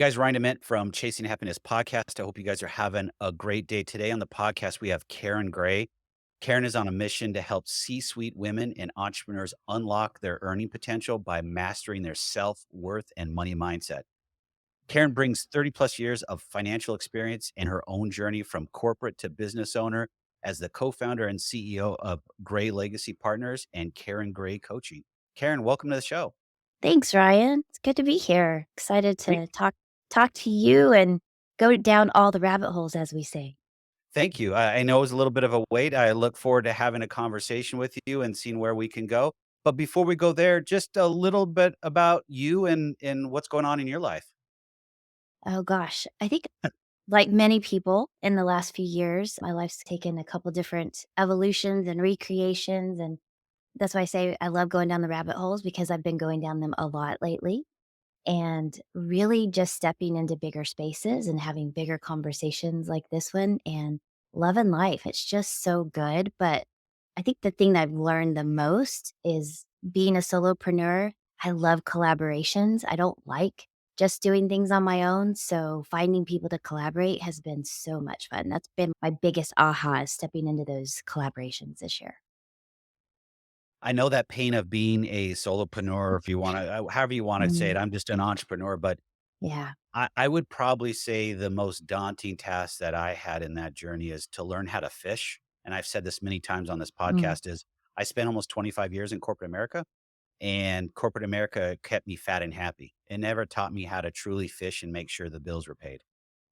Guys, Ryan Dement from Chasing Happiness podcast. I hope you guys are having a great day. Today on the podcast, we have Karen Gray. Karen is on a mission to help C-suite women and entrepreneurs unlock their earning potential by mastering their self-worth and money mindset. Karen brings 30 plus years of financial experience in her own journey from corporate to business owner as the co-founder and CEO of Gray Legacy Partners and Karen Gray Coaching. Karen, welcome to the show. Thanks, Ryan. It's good to be here. Excited to talk to you and go down all the rabbit holes, as we say. Thank you. I know it was a little bit of a wait. I look forward to having a conversation with you and seeing where we can go. But before we go there, just a little bit about you and what's going on in your life. Oh gosh, I think like many people in the last few years, my life's taken a couple different evolutions and recreations, and that's why I say I love going down the rabbit holes because I've been going down them a lot lately. And really just stepping into bigger spaces and having bigger conversations like this one and loving life. It's just so good. But I think the thing that I've learned the most is being a solopreneur. I love collaborations. I don't like just doing things on my own. So finding people to collaborate has been so much fun. That's been my biggest aha is stepping into those collaborations this year. I know that pain of being a solopreneur, if you want to, however you want to say it. Mhm. I'm just an entrepreneur, but Yeah. I would probably say the most daunting task that I had in that journey is to learn how to fish. And I've said this many times on this Mm. podcast is I spent almost 25 years in corporate America. And corporate America kept me fat and happy. It never taught me how to truly fish and make sure the bills were paid.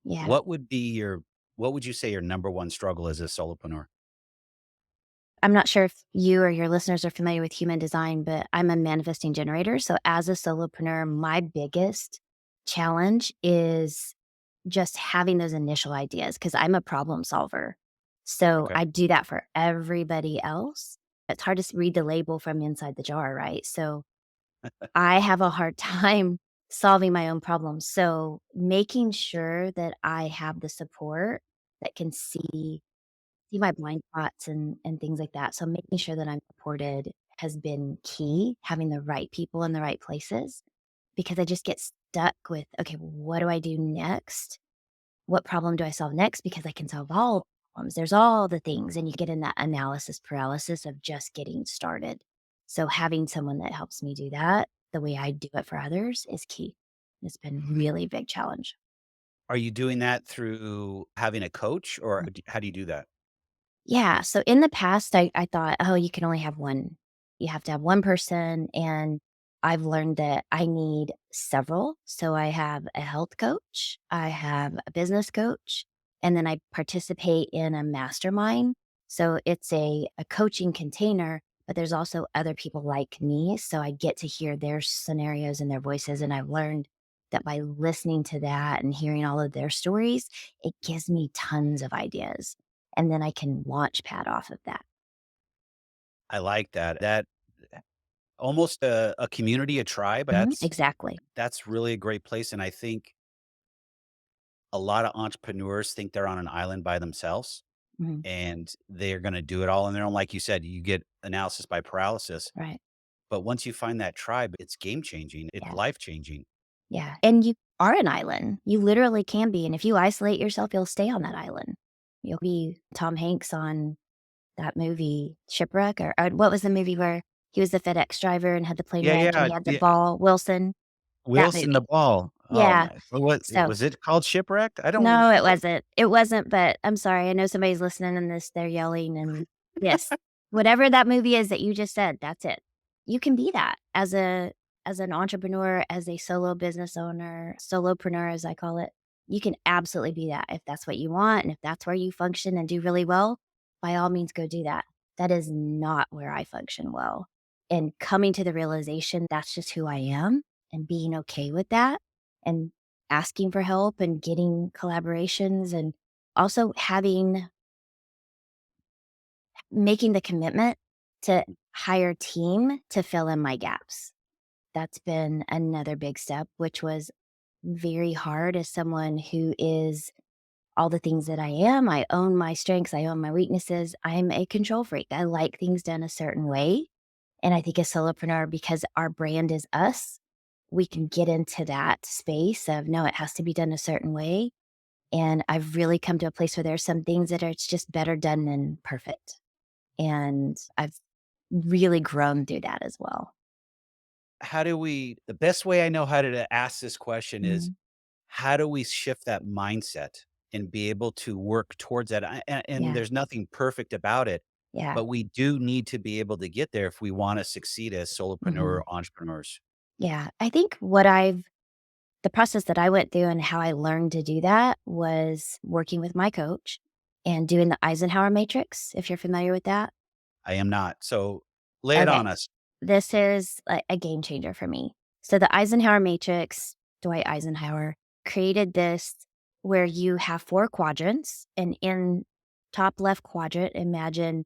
Yeah. What would be your what would you say your number one struggle as a solopreneur? I'm not sure if you or your listeners are familiar with human design, but I'm a manifesting generator. So, as a solopreneur, my biggest challenge is just having those initial ideas because I'm a problem solver. So, Okay. I do that for everybody else. It's hard to read the label from inside the jar, right? So, I have a hard time solving my own problems. So, making sure that I have the support that can see my blind spots and things like that. So making sure that I'm supported has been key, having the right people in the right places because I just get stuck with, okay, what do I do next? What problem do I solve next? Because I can solve all problems. There's all the things, and you get in that analysis paralysis of just getting started. So having someone that helps me do that the way I do it for others is key. It's been really big challenge. Are you doing that through having a coach or how do you do that? Yeah, so in the past, I thought, "Oh, you can only have 1. You have to have 1 person," and I've learned that I need several. So I have a health coach, I have a business coach, and then I participate in a mastermind. So it's a coaching container, but there's also other people like me, so I get to hear their scenarios and their voices, and I've learned that by listening to that and hearing all of their stories, it gives me tons of ideas and then I can launch pad off of that. I like that. That almost a community, a tribe. Mhm, exactly. That's really a great place. And I think a lot of entrepreneurs think they're on an island by themselves Mhm, and they're going to do it all on their own. Like you said, you get analysis by paralysis. right. But once you find that tribe, it's game changing. It's Yeah, life changing. yeah, and you are an island. You literally can be, and if you isolate yourself, you'll stay on that island. You'll be Tom Hanks on that movie Shipwreck, or what was the movie where he was the FedEx driver and had the plane Yeah, wreck and yeah, he had the yeah. ball, Wilson, that Wilson the movie. Ball. Oh Yeah, my, what so was it called? Shipwrecked? I don't. no, it wasn't. It wasn't, but I'm sorry. I know somebody's listening and they're yelling and yes. Whatever that movie is that you just said, that's it. You can be that as an entrepreneur, as a solo business owner, solopreneur as I call it. You can absolutely be that if that's what you want and if that's where you function and do really well, by all means go do that. That is not where I function well. And coming to the realization that's just who I am and being okay with that and asking for help and getting collaborations and also making the commitment to hire team to fill in my gaps. That's been another big step, which was very hard as someone who is all the things that I am. I own my strengths, I own my weaknesses. I'm a control freak. I like things done a certain way. And I think as solopreneur, because our brand is us, we can get into that space of, no, it has to be done a certain way. And I've really come to a place where there's some things that are it's just better done than perfect. And I've really grown through that as well. How do we the best way I know how to ask this question is, Mhm. how do we shift that mindset and be able to work towards that? And Yeah. there's nothing perfect about it, Yeah. but we do need to be able to get there if we wanna succeed as solopreneur Mhm. entrepreneurs. Yeah. I think the process that I went through and how I learned to do that was working with my coach and doing the Eisenhower Matrix, if you're familiar with that. I am not. So, lay it Okay. on us. This is a game changer for me. So the Eisenhower Matrix, Dwight Eisenhower created this where you have 4 quadrants, and in top left quadrant, imagine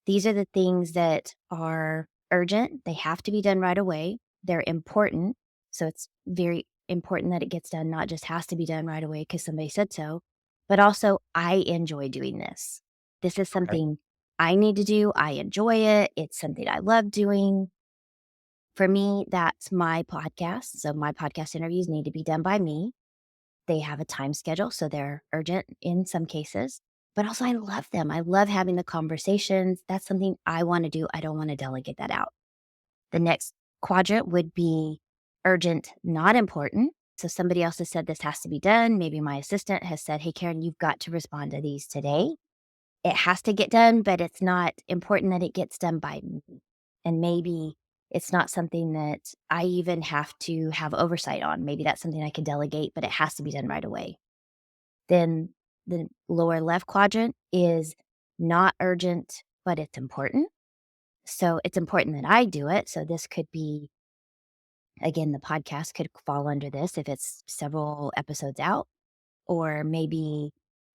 these are the things that are urgent, they have to be done right away, they're important, so it's very important that it gets done, not just has to be done right away because somebody said so, but also, I enjoy doing this. This is Okay. something I need to do, I enjoy it, it's something I love doing. For me, that's my podcast, so my podcast interviews need to be done by me. They have a time schedule, so they're urgent in some cases, but also I love them. I love having the conversations. That's something I wanna do. I don't wanna delegate that out. The next quadrant would be urgent, not important. So somebody else has said this has to be done. Maybe my assistant has said, "Hey, Karen, you've got to respond to these today." It has to get done, but it's not important that it gets done by me. And maybe it's not something that I even have to have oversight on. Maybe that's something I can delegate, but it has to be done right away. Then the lower left quadrant is not urgent, but it's important. So it's important that I do it. So this could be, again, the podcast could fall under this if it's several episodes out, or maybe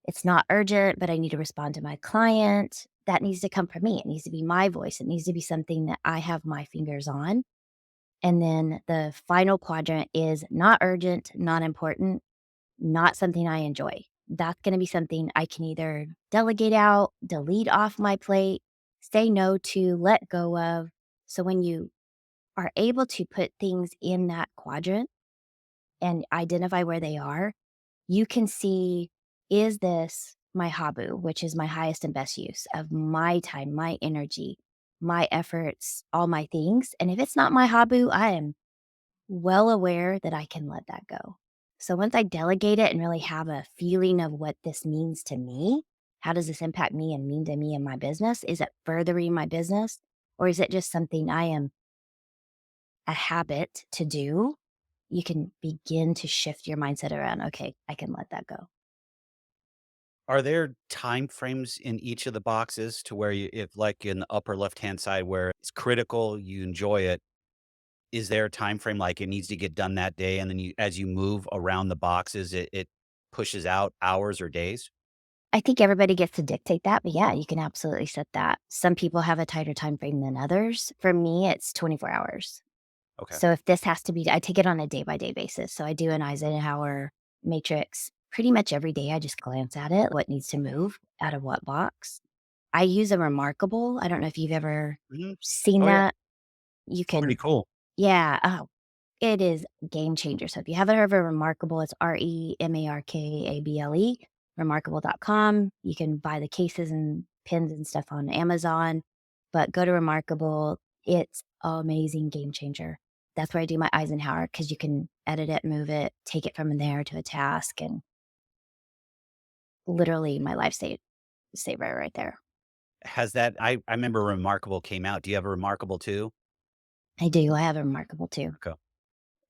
it's not urgent, but I need to respond to my client. That needs to come from me. It needs to be my voice. It needs to be something that I have my fingers on. And then the final quadrant is not urgent, not important, not something I enjoy. That's going to be something I can either delegate out, delete off my plate, say no to, let go of. So when you are able to put things in that quadrant and identify where they are, you can see, is this my habu, which is my highest and best use of my time, my energy, my efforts, all my things. And if it's not my habu, I am well aware that I can let that go. So once I delegate it and really have a feeling of what this means to me, how does this impact me and mean to me and my business? Is it furthering my business, or is it just something I am a habit to do? You can begin to shift your mindset around, okay, I can let that go. Are there time frames in each of the boxes to where you if, like, in the upper left-hand side where it's critical, you enjoy it, is there a time frame, like, it needs to get done that day, and then you as you move around the boxes, it pushes out hours or days? I think everybody gets to dictate that, but yeah, you can absolutely set that. Some people have a tighter time frame than others. For me, it's 24 hours. Okay. So if this has to be I take it on a day by day basis. So I do an Eisenhower matrix pretty much every day. I just glance at it, what needs to move out of what box. I use a remarkable. I don't know if you've ever Mhm. seen Oh, yeah. that. You Pretty can, cool. yeah. Oh, it is game changer. So if you haven't heard of a remarkable, it's remarkable, remarkable.com. You can buy the cases and pins and stuff on Amazon, but go to Remarkable. It's amazing game changer. That's where I do my Eisenhower because you can edit it, move it, take it from there to a task, and literally my life saver right there. Has that I remember Remarkable came out. Do you have a Remarkable too? I do. I have a Remarkable too. Okay.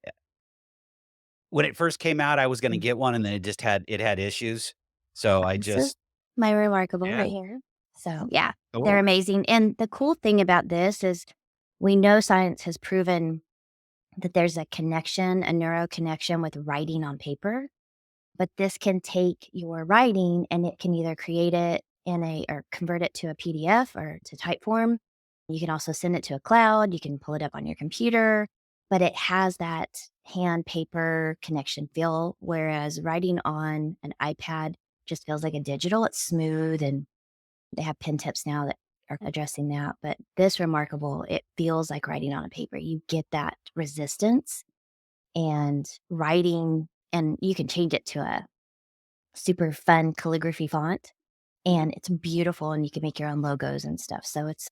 Yeah. When it first came out, I was gonna Mm. get one, and then it had issues. So I This is just my Remarkable yeah. right here. So yeah, they're Cool. amazing. And the cool thing about this is we know science has proven that there's a connection, a neuro connection with writing on paper, but this can take your writing and it can either create it in a or convert it to a PDF or to type form. You can also send it to a cloud, you can pull it up on your computer, but it has that hand paper connection feel, whereas writing on an iPad just feels like a digital. It's smooth and they have pen tips now that are addressing that. But this remarkable, it feels like writing on a paper. You get that resistance and writing, and you can change it to a super fun calligraphy font, and it's beautiful, and you can make your own logos and stuff, so it's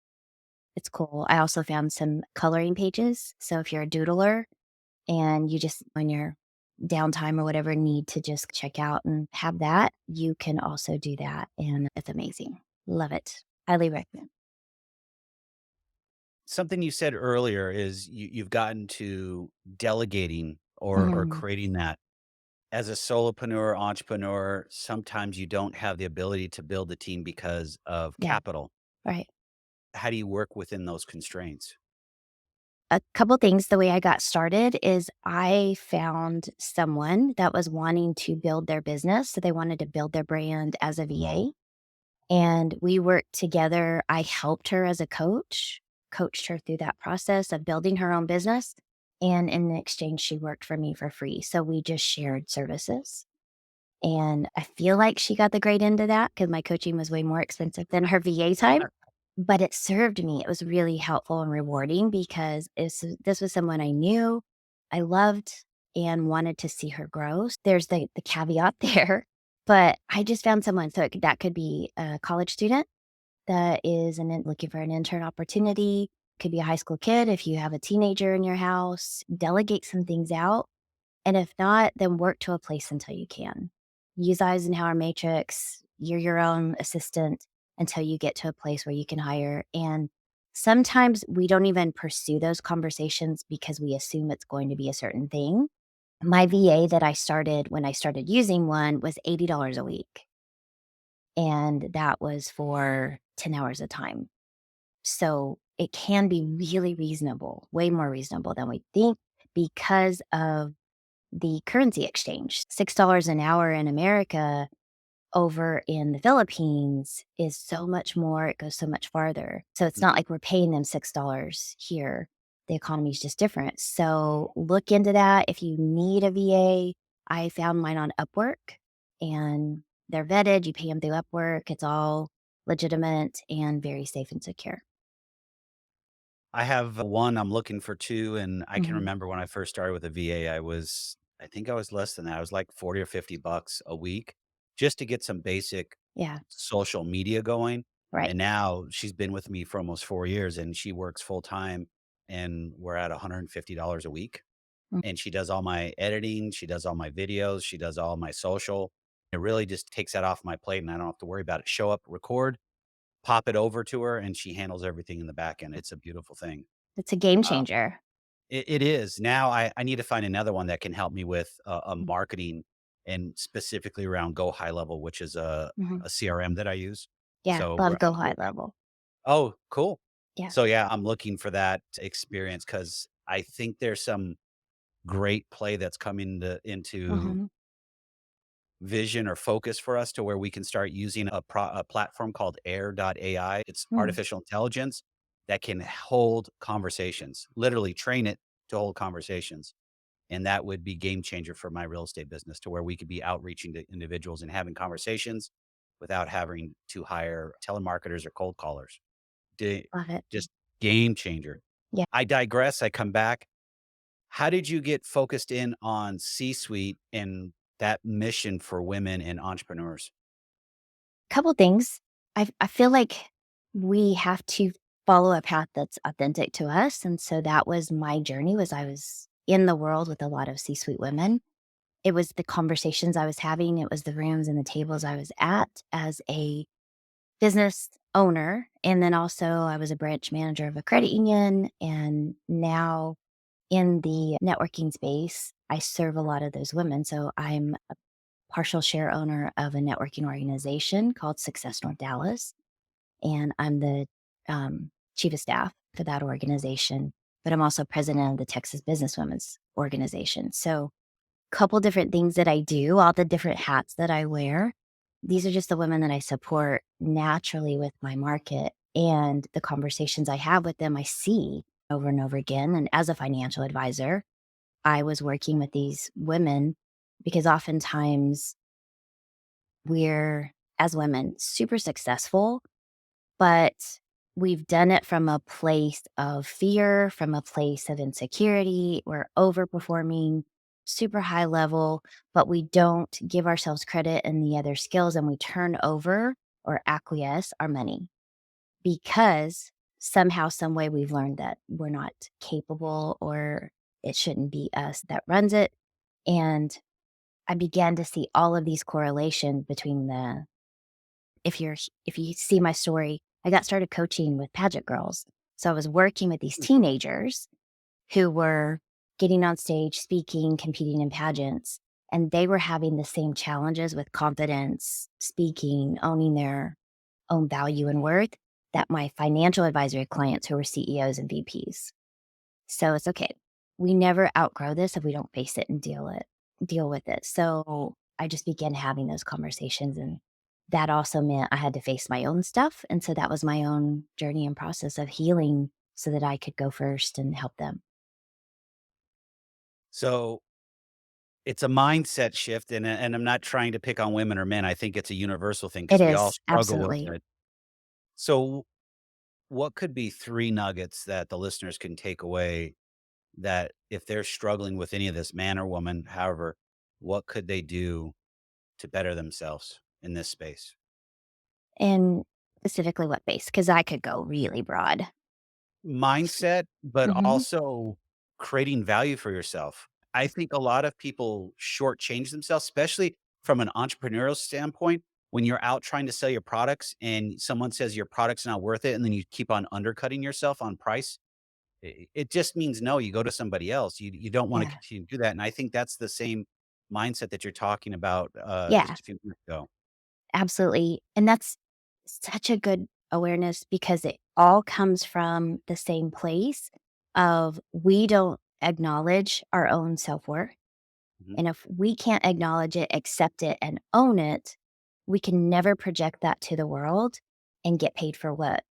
cool. I also found some coloring pages, so if you're a doodler and you just on your downtime or whatever need to just check out and have that, you can also do that, and it's amazing. Love it. Highly recommend. Something you said earlier is you've gotten to delegating or Mhm. creating that. As a solopreneur, entrepreneur, sometimes you don't have the ability to build a team because of Yeah, capital. right. How do you work within those constraints? A couple things. The way I got started is I found someone that was wanting to build their business, so they wanted to build their brand as a VA, and we worked together. I helped her as a coach, coached her through that process of building her own business, and in exchange, she worked for me for free, so we just shared services, and I feel like she got the great end of that because my coaching was way more expensive than her VA time. But it served me. It was really helpful and rewarding because this was someone I knew, I loved, and wanted to see her grow. There's the caveat there, but I just found someone, so that could be a college student that is looking for an intern opportunity, could be a high school kid if you have a teenager in your house, delegate some things out, and if not, then work to a place until you can. Use Eisenhower Matrix. You're your own assistant until you get to a place where you can hire. And sometimes we don't even pursue those conversations because we assume it's going to be a certain thing. My VA that I started when I started using one was $80 a week. And that was for 10 hours of time. So it can be really reasonable, way more reasonable than we think because of the currency exchange. $6 an hour in America over in the Philippines is so much more, it goes so much farther. So it's not like we're paying them $6 here. The economy is just different. So look into that. If you need a VA, I found mine on Upwork and they're vetted. You pay them through Upwork. It's all legitimate and very safe and secure. I have one, I'm looking for 2, and I can Mhm. remember when I first started with a VA, I think I was less than that. I was like 40 or $50 a week just to get some basic Yeah, social media going, right. and now she's been with me for almost 4 years, and she works full time, and we're at $150 a week, Mm, and she does all my editing, she does all my videos, she does all my social. It really just takes that off my plate, and I don't have to worry about it. Show up, record, pop it over to her, and she handles everything in the back end. It's a beautiful thing. it's a game Uh, changer. it is. Now I need to find another one that can help me with, Mm, marketing and specifically around Go High Level, which is mhm. a CRM that I use. Yeah, So love we're Go High Level. Oh, cool. Yeah. So, yeah, I'm looking for that experience because I think there's some great play that's coming into Mhm. vision or focus for us to where we can start using a platform called AI. It's Mm, artificial intelligence that can hold conversations, literally train it to hold conversations. And that would be game changer for my real estate business to where we could be outreaching to individuals and having conversations without having to hire telemarketers or cold callers. Da love it. Just game changer. Yeah. I digress, I come back. How did you get focused in on C-suite and that mission for women and entrepreneurs? Couple things. I feel like we have to follow a path that's authentic to us, and so that was my journey, was I was in the world with a lot of C-suite women. It was the conversations I was having, it was the rooms and the tables I was at as a business owner, and then also I was a branch manager of a credit union, and now in the networking space, I serve a lot of those women, so I'm partial share owner of a networking organization called Success North Dallas, and I'm the chief of staff for that organization. But I'm also president of the Texas Businesswomen's Organization. So, couple different things that I do, all the different hats that I wear. These are just the women that I support naturally with my market, and the conversations I have with them, I see over and over again. And as a financial advisor, I was working with these women because oftentimes we're, as women, super successful, but we've done it from a place of fear, from a place of insecurity. We're overperforming. super high level, but we don't give ourselves credit in the other skills and we turn over or acquiesce our money because somehow, some way we've learned that we're not capable or it shouldn't be us that runs it. And I began to see all of these correlations between the if you see my story, I got started coaching with pageant girls. So I was working with these teenagers who were getting on stage, speaking, competing in pageants, and they were having the same challenges with confidence, speaking, owning their own value and worth that my financial advisory clients who were CEOs and VPs. So it's okay. We never outgrow this if we don't face it and deal with it. So I just began having those conversations and that also meant I had to face my own stuff. And so that was my own journey and process of healing so that I could go first and help them. So it's a mindset shift, and I'm not trying to pick on women or men. I think it's a universal thing It because we all is, struggle with absolutely. it. So what could be 3 nuggets that the listeners can take away that if they're struggling with any of this, man or woman, however, what could they do to better themselves in this space? And specifically what base? Because I could go really broad. Mindset, but Mhm. also creating value for yourself. I think a lot of people shortchange themselves, especially from an entrepreneurial standpoint. When you're out trying to sell your products and someone says your product's not worth it, and then you keep on undercutting yourself on price, it just means no, you go to somebody else. You don't wanna Yeah, continue to do that, and I think that's the same mindset that you're talking about, yeah, just a few minutes ago. absolutely, and that's such a good awareness because it all comes from the same place of we don't acknowledge our own self-worth, Mhm. and if we can't acknowledge it, accept it, and own it, we can never project that to the world and get paid for what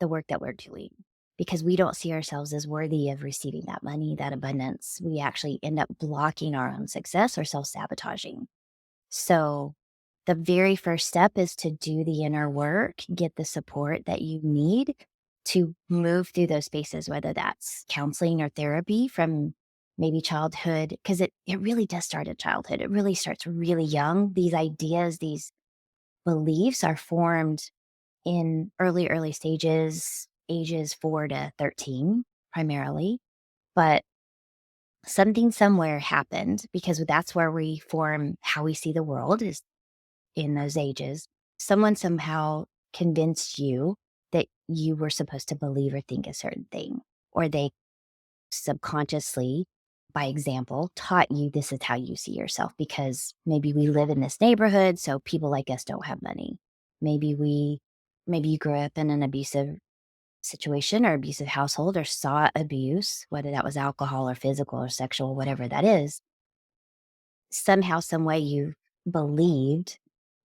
the work that we're doing because we don't see ourselves as worthy of receiving that money, that abundance. We actually end up blocking our own success or self sabotaging. So, the very first step is to do the inner work, get the support that you need to move through those spaces, whether that's counseling or therapy from maybe childhood, because it really does start at childhood. It really starts really young. These ideas, these beliefs are formed in early stages, ages 4 to 13 primarily, but something somewhere happened because that's where we form how we see the world is in those ages. Someone somehow convinced you that you were supposed to believe or think a certain thing, or they subconsciously, by example, taught you this is how you see yourself because maybe we live in this neighborhood, so people like us don't have money. Maybe we maybe you grew up in an abusive situation or abusive household or saw abuse, whether that was alcohol or physical or sexual, whatever that is. Somehow, some way you believed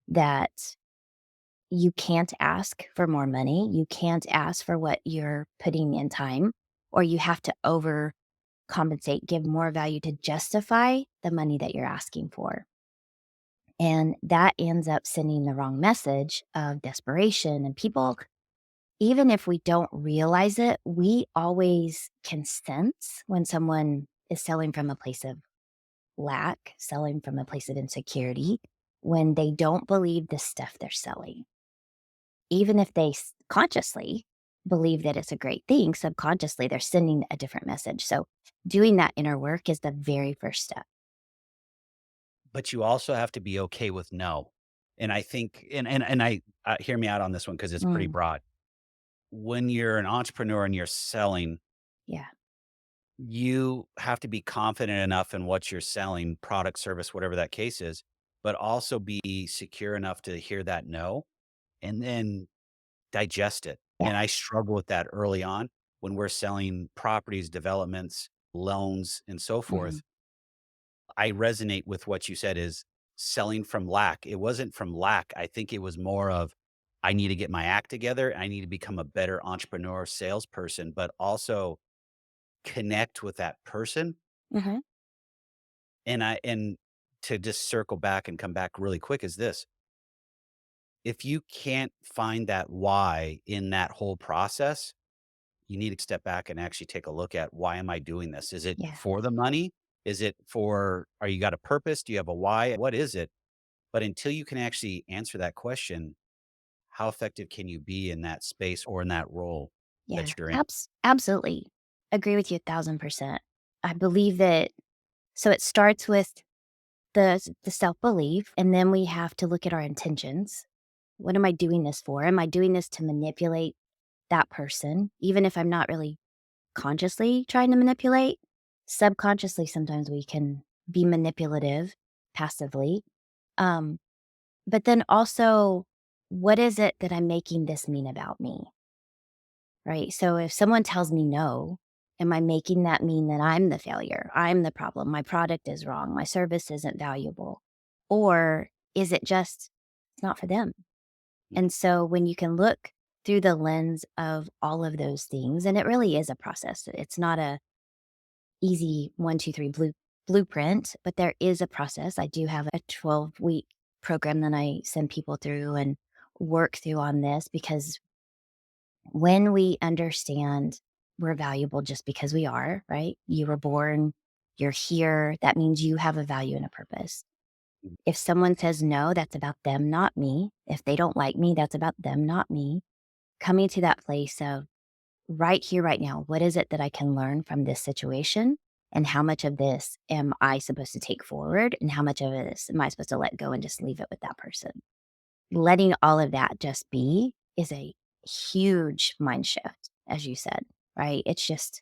that you can't ask for more money. You can't ask for what you're putting in time, or you have to overcompensate, give more value to justify the money that you're asking for. And that ends up sending the wrong message of desperation. And people, even if we don't realize it, we always can sense when someone is selling from a place of lack, selling from a place of insecurity, when they don't believe the stuff they're selling. Even if they consciously believe that it's a great thing, subconsciously they're sending a different message. So, doing that inner work is the very first step. But you also have to be okay with no. And I think and I hear me out on this one because it's pretty Mm, broad. When you're an entrepreneur and you're selling, yeah, you have to be confident enough in what you're selling, product, service, whatever that case is, but also be secure enough to hear that no and then digest it. yeah, And I struggle with that early on when we're selling properties, developments, loans, and so mhm, forth. I resonate with what you said is selling from lack. It wasn't from lack. I think it was more of I need to get my act together. I need to become a better entrepreneur, salesperson, but also connect with that person. mhm, And to just circle back and come back really quick is this. If you can't find that why in that whole process, you need to step back and actually take a look at why am I doing this? Is it yeah, for the money? Is it for, are you got a purpose? Do you have a why? What is it? But until you can actually answer that question, how effective can you be in that space or in that role Yeah, that you're in? absolutely. Agree with you 1,000%. I believe that so it starts with the self-belief, and then we have to look at our intentions. What am I doing this for? Am I doing this to manipulate that person? Even if I'm not really consciously trying to manipulate, subconsciously, sometimes we can be manipulative passively. Um, but then also, what is it that I'm making this mean about me? Right? So if someone tells me no, am I making that mean that I'm the failure? I'm the problem. My product is wrong. My service isn't valuable. Or is it just, it's not for them? And so when you can look through the lens of all of those things, and it really is a process. It's not a easy 1, 2, 3 blueprint, but there is a process. I do have a 12-week program that I send people through and work through on this because when we understand we're valuable just because we are, right? You were born, you're here. That means you have a value and a purpose. If someone says no, that's about them, not me. If they don't like me, that's about them, not me. Coming to that place of right here, right now, what is it that I can learn from this situation? And how much of this am I supposed to take forward? And how much of this am I supposed to let go and just leave it with that person? Letting all of that just be is a huge mind shift, as you said, right? It's just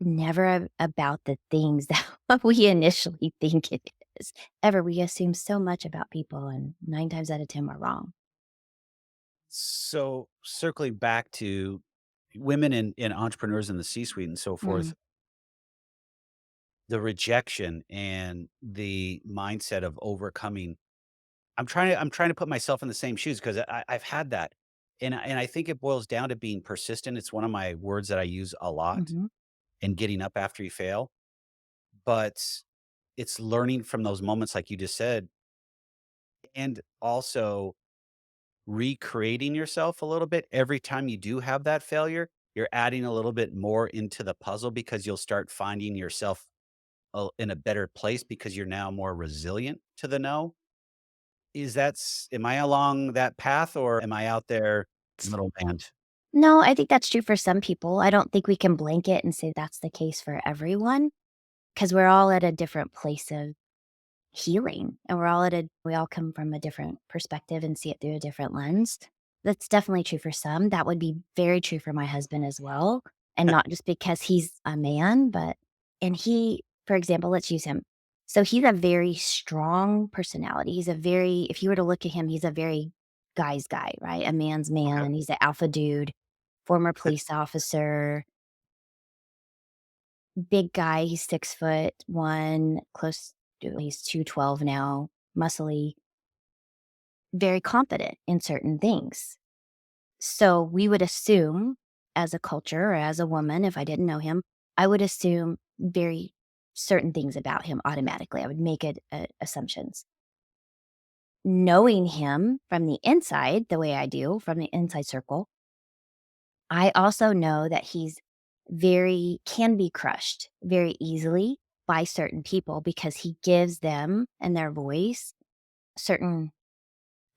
never about the things that we initially think it is. Ever, we assume so much about people, and 9 times out of 10, we're wrong. So circling back to women in entrepreneurs in the C-suite and so Mm, forth, the rejection and the mindset of overcoming. I'm trying to put myself in the same shoes because I've had that. And I think it boils down to being persistent. It's one of my words that I use a lot, mhm. and getting up after you fail. But it's learning from those moments like you just said, and also recreating yourself a little bit. Every time you do have that failure, you're adding a little bit more into the puzzle because you'll start finding yourself in a better place because you're now more resilient to the no. Am I along that path, or am I out there middle band? No, I think that's true for some people. I don't think we can blanket and say that's the case for everyone because we're all at a different place of healing and we all come from a different perspective and see it through a different lens. That's definitely true for some. That would be very true for my husband as well. And not just because he's a man, but, and he, for example, let's use him. So he's a very strong personality. If you were to look at him, he's a very guy's guy, right? A man's Okay. man. He's an alpha dude, former police officer, big guy. He's 6'1", he's 212 now, muscly, very confident in certain things. So we would assume as a culture or as a woman, if I didn't know him, I would assume very certain things about him automatically. I would make it assumptions. Knowing him from the inside, the way I do from the inside circle, I also know that he's can be crushed very easily by certain people because he gives them and their voice certain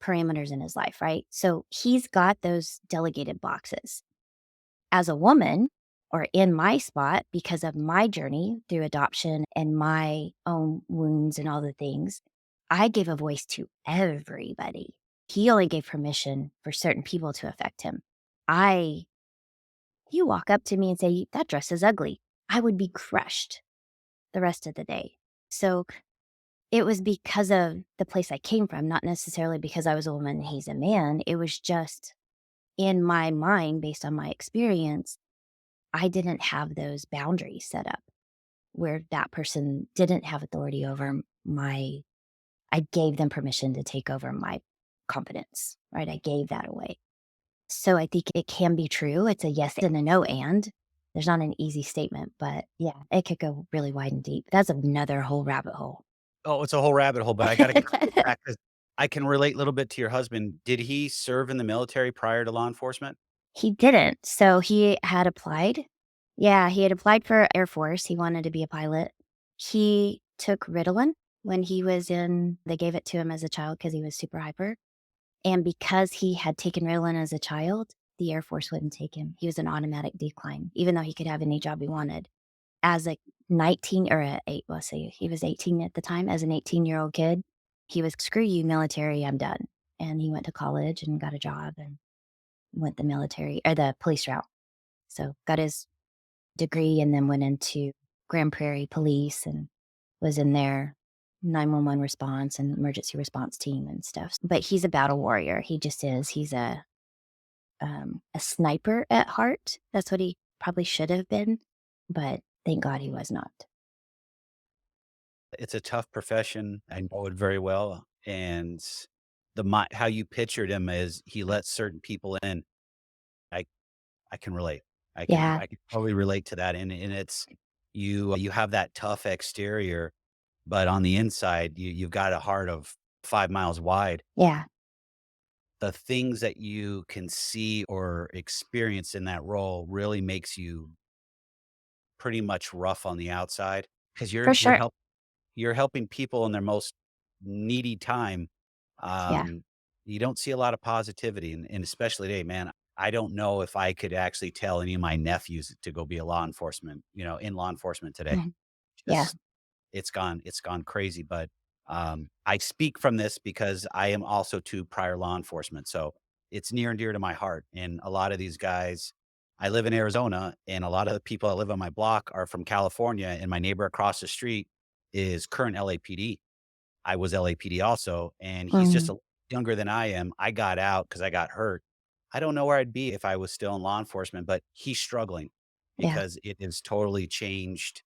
parameters in his life, right? So he's got those delegated boxes. As a woman, or in my spot, because of my journey through adoption and my own wounds and all the things, I gave a voice to everybody. He only gave permission for certain people to affect him. I You walk up to me and say, "That dress is ugly." I would be crushed the rest of the day. So, it was because of the place I came from, not necessarily because I was a woman and he's a man. It was just in my mind, based on my experience, I didn't have those boundaries set up where that person didn't have authority over my I gave them permission to take over my confidence, right? I gave that away. So I think it can be true. It's a yes and a no and. There's not an easy statement, but yeah, it could go really wide and deep. That's another whole rabbit hole. Oh, it's a whole rabbit hole, but I gotta kinda get back 'cause I can relate a little bit to your husband. Did he serve in the military prior to law enforcement? He didn't. So he had applied, Yeah, he had applied for Air Force, he wanted to be a pilot. He took Ritalin when he was in they gave it to him as a child because he was super hyper, and because he had taken Ritalin as a child, the Air Force wouldn't take him. He was an automatic decline, even though he could have any job he wanted. As a 19 or a 8 let's say he was 18 at the time, as an 18-year-old kid, he was, "Screw you, military, I'm done." And he went to college and got a job and went the military or the police route. So, got his degree and then went into Grand Prairie Police and was in their 911 response and emergency response team and stuff. But he's a battle warrior. He just is. He's a sniper at heart. That's what he probably should have been, but thank God he was not. It's a tough profession. I know it very well, and how you pictured him is he lets certain people in. I I can relate. Yeah, I can totally relate to that, and it's you have that tough exterior, but on the inside, you've got a heart of 5 miles wide. yeah, The things that you can see or experience in that role really makes you pretty much rough on the outside because for sure. you're helping people in their most needy time. Yeah. Um, you don't see a lot of positivity, and especially today, man. I don't know if I could actually tell any of my nephews to go be a law enforcement, in law enforcement today. Mhm. Yeah. Just it's gone crazy, but, I speak from this because I am also to prior law enforcement, so it's near and dear to my heart, and a lot of these guys I live in Arizona, and a lot of the people that live on my block are from California, and my neighbor across the street is current LAPD. I was LAPD also, and he's just Mhm. a younger than I am. I got out because I got hurt. I don't know where I'd be if I was still in law enforcement, but he's struggling Yeah. because it has totally changed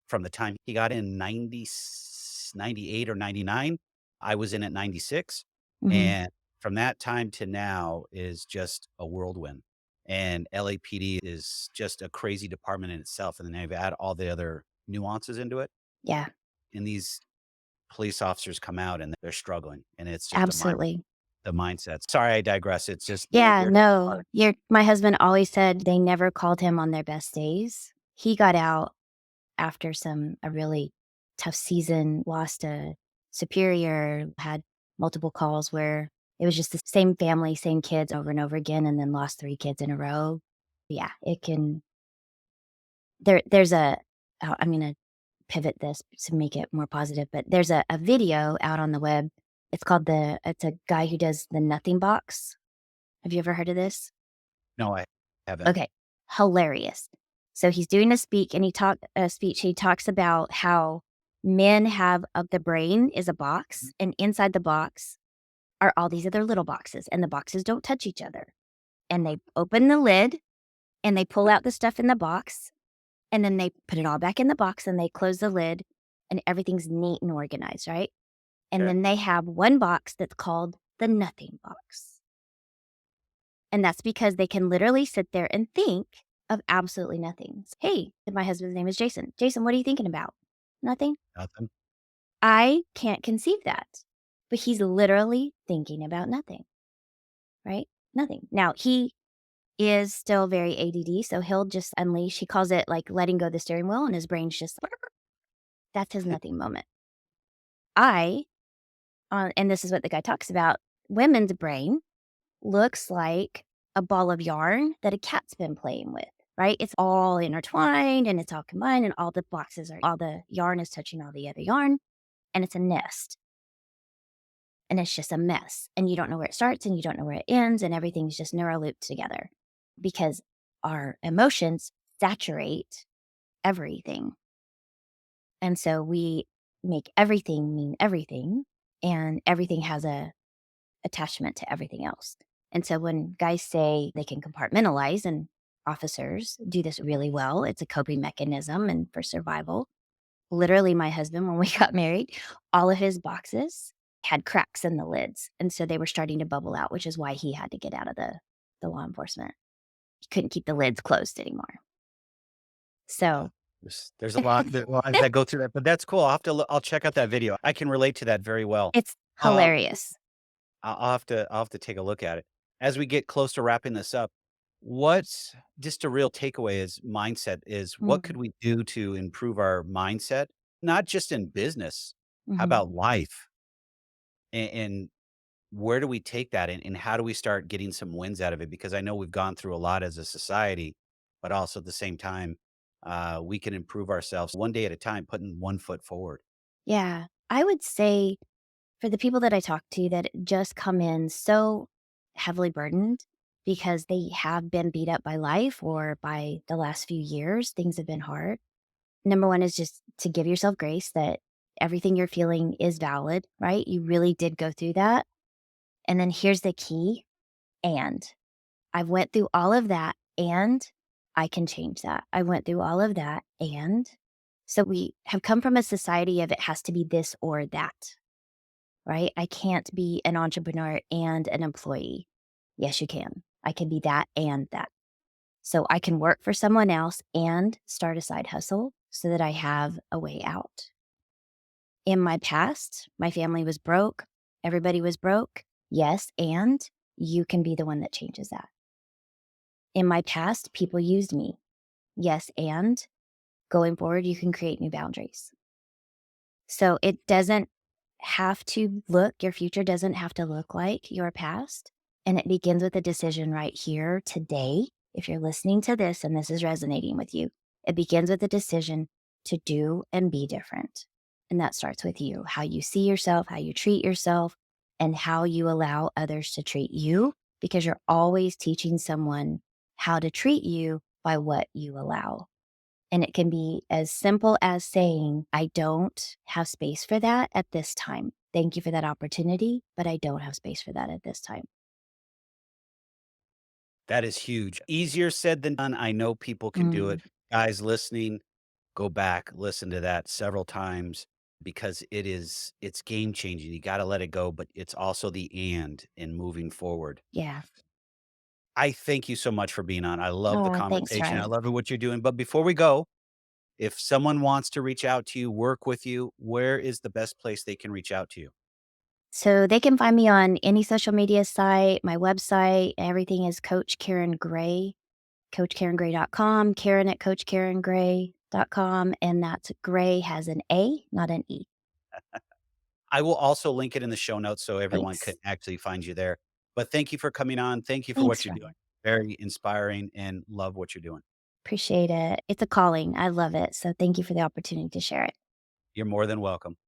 from the time he got in 98 or 99. I was in at 96, Mhm. and from that time to now is just a whirlwind, and LAPD is just a crazy department in itself, and then they've add all the other nuances into it, Yeah. and these police officers come out and they're struggling, and it's just Absolutely. the mindset. Sorry, I digress. It's just near and Yeah, dear to my no. heart. Your my husband always said they never called him on their best days. He got out after a really tough season, lost a superior, had multiple calls where it was just the same family, same kids over and over again, and then lost 3 kids in a row. Yeah, it can there's I'm gonna pivot this to make it more positive, but there's a video out on the web. It's a guy who does the nothing box. Have you ever heard of this? No, I haven't. Okay, hilarious. So he's doing a speech, he talks about how men have of the brain is a box, and inside the box are all these other little boxes, and the boxes don't touch each other. And they open the lid, and they pull out the stuff in the box, and then they put it all back in the box, and they close the lid, and everything's neat and organized, right? And Okay. then they have one box that's called the nothing box. And that's because they can literally sit there and think of absolutely nothing. Hey, my husband's name is Jason. Jason, what are you thinking about? Nothing. Nothing. I can't conceive that. But he's literally thinking about nothing, right? Nothing. Now, he is still very ADD, so he'll just unleash. He calls it like letting go of the steering wheel, and his brain's just that's his nothing moment. I, and this is what the guy talks about women's brain looks like a ball of yarn that a cat's been playing with, right? It's all intertwined and it's all combined, and all the yarn is touching all the other yarn, and it's a nest, and it's just a mess. And you don't know where it starts and you don't know where it ends, and everything's just neural looped together because our emotions saturate everything. And so we make everything mean everything, and everything has a attachment to everything else. And so when guys say they can compartmentalize, and officers do this really well, it's a coping mechanism and for survival. Literally, my husband, when we got married, all of his boxes had cracks in the lids. And so they were starting to bubble out, which is why he had to get out of the law enforcement. He couldn't keep the lids closed anymore. Yeah. So There's a lot that go through that, but that's cool. I'll check out that video. I can relate to that very well. it's Um, hilarious. I'll have to take a look at it. As we get close to wrapping this up, What's just a real takeaway is mindset is what could Mm, we do to improve our mindset? Not just in business. How mhm. about life? And where do we take that and how do we start getting some wins out of it? Because I know we've gone through a lot as a society, but also at the same time, we can improve ourselves one day at a time, putting one foot forward. Yeah. I would say for the people that I talk to that just come in so heavily burdened because they have been beat up by life or by the last few years, things have been hard. Number one is just to give yourself grace that everything you're feeling is valid, right? You really did go through that. And then here's the key and I've went through all of that and I can change that. I went through all of that and so we have come from a society of it has to be this or that, right? I can't be an entrepreneur and an employee. Yes, you can. I can be that and that. So I can work for someone else and start a side hustle so that I have a way out. In my past, my family was broke. Everybody was broke. Yes, and you can be the one that changes that. In my past, people used me. Yes, and going forward, you can create new boundaries. So it doesn't have to look, your future doesn't have to look like your past. And it begins with a decision right here today. If you're listening to this and this is resonating with you, it begins with a decision to do and be different. And that starts with you, how you see yourself, how you treat yourself, and how you allow others to treat you, because you're always teaching someone how to treat you by what you allow. And it can be as simple as saying, I don't have space for that at this time. Thank you for that opportunity, but I don't have space for that at this time. That is huge. Easier said than done. I know people can do Mm, it. Guys listening, go back, listen to that several times because it's game changing. You got to let it go, but it's also the and in moving forward. yeah. I thank you so much for being on. I love the Oh, thanks, conversation. I Travis. love what you're doing. But before we go, if someone wants to reach out to you, work with you, where is the best place they can reach out to you? So they can find me on any social media site, my website, everything is Coach Karen Gray, coachkarengray.com, Karen at coachkarengray.com. And that's Gray has an A, not an E. I will also link it in the show notes so everyone can Thanks. actually find you there. But thank you for coming on. Thank you for Thanks, what you're doing. Travis. Very inspiring and love what you're doing. Appreciate it. It's a calling. I love it. So thank you for the opportunity to share it. You're more than welcome.